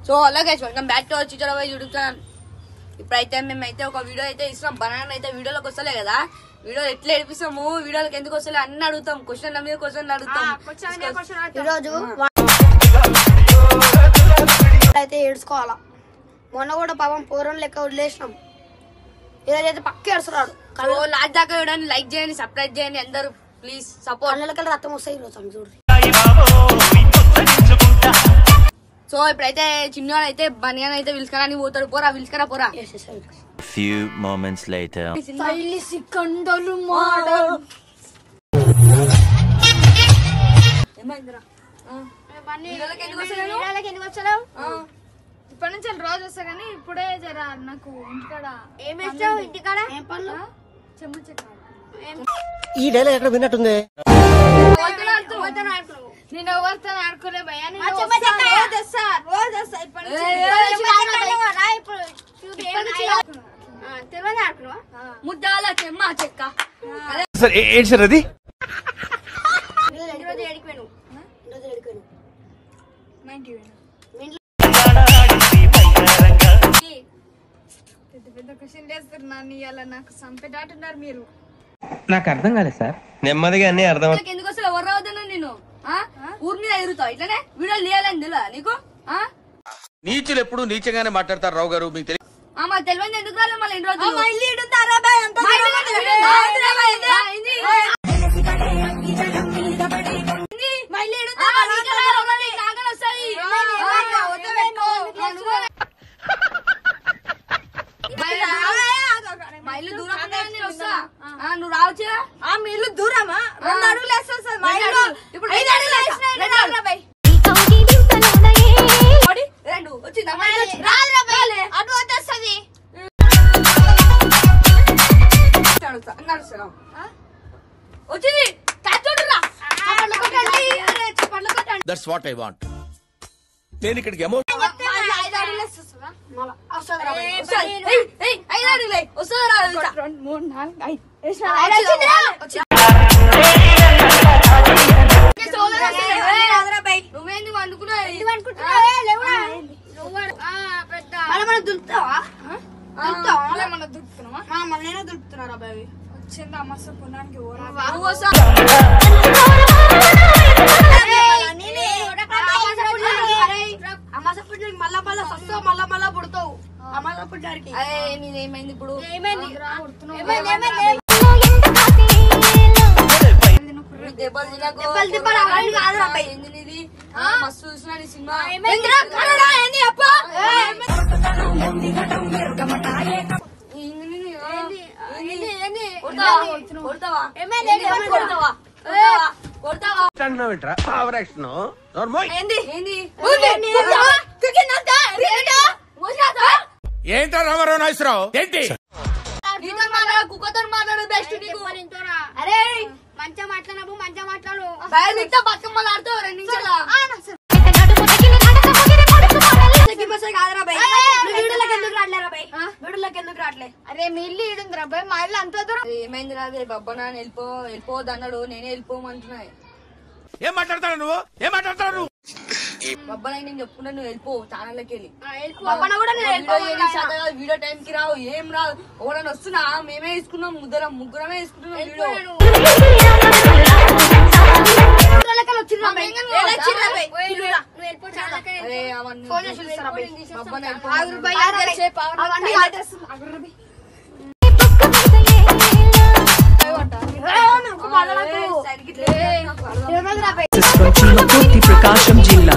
So అలాగే welcome back to our చిచ్చర boy YouTube channel. ఇప్పుడైతే మేమైతే ఒక వీడియో అయితే ఇస్తాం. బనానా అయితే వీడియోలోకి వస్తలే కదా, వీడియో ఎట్లా ఏడిపిస్తాము, వీడియోలోకి ఎందుకు వస్తలే అన్ని అడుగుతాం, క్వశ్చన్ మీద క్వశ్చన్ అడుగుతాం. ఈరోజు అయితే ఏడ్చుకోవాలా. మొన్న కూడా పాపం పూర్వం లెక్క వదిలేసినాం, ఈరోజు అయితే పక్క ఏడుస్తున్నాడు. లాస్ట్ దాకా చూడండి, లైక్ చేయండి, సబ్స్క్రైబ్ చేయండి అందరూ ప్లీజ్ సపోర్ట్. అన్నలకి రక్తం వస్తాయి ఈరోజు చూడండి. సో ఇప్పుడైతే చిన్నవాడు అయితే బనియాన్ అయితే విలుసుకరాని పోతాడు. పోరా విలుసుకరా పోరా. Few moments later. ఏమైందిరా? ఇప్పటి నుంచి రోజు వస్తా కానీ ఇప్పుడే జరా నాకు ఇంటికాడ ఏమి ఇస్తావు? ఇంటికాడ ఏం పనులు? చెమ్మ చెక్క ఈ డైలాగ్ ఎక్కడ విన్నట్టుంది. నేను ఎవరితో ఆడుకోలే భయ్యా. ముద్దాల చెమ్మ చెక్క సార్ ఏంటి సార్ అది? పెద్ద పెద్ద క్వశ్చన్ చేస్తున్నారు ఇవాళ, నాకు చంపేటట్టున్నారు మీరు. నాకు అర్థం కాలేదు సార్. నెమ్మదిగా అన్ని అర్థం. ఎందుకు వస్తా ఎవరు రావద్దన్నా నేను ఊరి మీద ఎగురుతావు ఇట్లానే వీడియోలు తీయాలని తెలియదా నీకు? నీచులు ఎప్పుడు నీచంగానే మాట్లాడతారు రావు గారు, మీకు తెలియదు. మాకు తెలియదు ఎందుకు రాలేదు మళ్ళీ ఎన్ని రోజులు మా ఇల్లు దూరం వస్తా. నువ్వు రావచ్చు. మీ ఇల్లు దూరమా? 2 అడుగులు వేస్తా. ఇప్పుడు 5 అడుగులు రెండు వచ్చిందా? అటు వచ్చేస్తుంది. వచ్చింది దట్స్ వాట్ ఐ వాంట్. నేను ఇక్కడికి అమౌంట్ నువ్వేంది వండుకున్నావు? మనం దుక్కుతున్నావా? నేనే దులుపుతున్నారా బాబీ? వచ్చింది అమ్మస పుణ్యానికి మళ్ళా మళ్ళా వస్తావు, మళ్ళా మళ్ళా పుడతావు. అమ్మాయి పుట్టారికి ఏమైంది ఇప్పుడు? మస్తు చూసిన సినిమా ఏంటో రామారావు నాగేశ్వరరావు ఏంటి కుక్కతో మాట్లాడు బెస్ట్ నీకు. అరే మంచిగా మాట్లాడు, మంచిగా మాట్లాడు. బతుకమ్మలు ఆడుతావు 2 నిమిషాలు. అరే మీ ఇల్లు ఈడుందిరా బాయ్, మా ఇల్లు అంత దూరం. ఏమైంది రాదే బబ్బా నాన్న వెళ్ళిపోవద్దు అన్నాడు, నేనే వెళ్ళిపోమంటున్నా. ఏం మాట్లాడతాడు నువ్వు? ఏం మాట్లాడతాడు నువ్వు? బబ్బా నేను చెప్పుకున్నా, నువ్వు వెళ్ళిపో ఛానల్కి వెళ్ళి. కూడా వీడియో టైం కి రావు, ఏం రావు. ఎవరైనా వస్తున్నా మేమే తీసుకున్నాం, ముగ్గురమే తీసుకుంటున్నాం వీడియో. ప్రకాశం జిల్లా